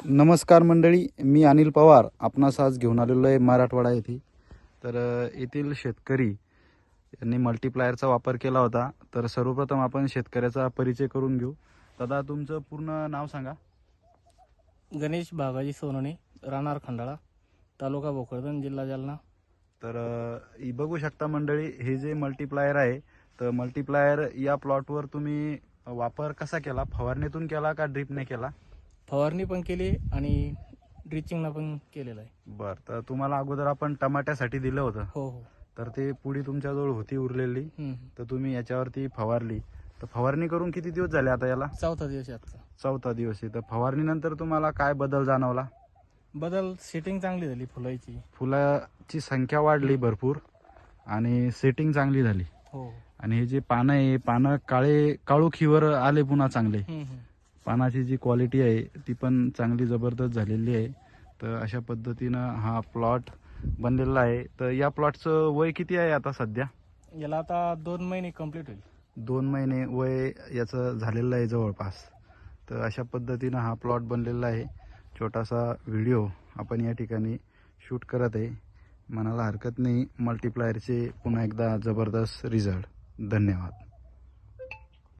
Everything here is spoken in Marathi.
नमस्कार मंडळी, मी अनिल पवार आपणास आज घेऊन आलेलो आहे मराठवाडा येथे. तर येथील शेतकरी यांनी मल्टीप्लायरचा वापर केला होता. तर सर्वप्रथम आपण शेतकऱ्याचा परिचय करून घेऊ. दादा, तुमचं पूर्ण नाव सांगा. गणेश बागाजी सोनवणे, राहणार खंडाळा, तालुका भोकरदन, जिल्हा जालना. तर बघू शकता मंडळी, हे जे मल्टीप्लायर आहे, तर मल्टीप्लायर या प्लॉटवर तुम्ही वापर कसा केला? फवारणीतून केला का ड्रिपने केला? फवारणी पण केली आणि ड्रिचिंगला पण केलेलं आहे. बरं, तर तुम्हाला अगोदर आपण टमाट्यासाठी दिलं होतं, हो हो. तर ते पुढी तुमच्याजवळ होती उरलेली, तर तुम्ही याच्यावरती फवारली. तर फवारणी करून किती दिवस झाले आता याला? चौथा दिवस आहे आजचा. चौथा दिवस आहे. तर फवारणीनंतर तुम्हाला काय बदल जाणवला? बदल सेटिंग चांगली झाली फुलाची. फुलाची संख्या वाढली भरपूर आणि सेटिंग चांगली झाली. हो. आणि हे जे पानं आहे, पानं काळोखीवर आले पुन्हा चांगले. पानाची जी क्वालिटी आहे ती पण चांगली जबरदस्त झालेली आहे. तर अशा पद्धतीनं हा प्लॉट बनलेला आहे. तर या प्लॉटचं वय किती आहे आता सध्या? याला आता 2 महिने कंप्लीट होईल. 2 महिने वय याचं झालेलं आहे जवळपास. तर अशा पद्धतीनं हा प्लॉट बनलेला आहे. छोटासा व्हिडिओ आपण या ठिकाणी शूट करत आहे. म्हणायला हरकत नाही, मल्टीप्लायरचे पुन्हा एकदा जबरदस्त रिझल्ट. धन्यवाद.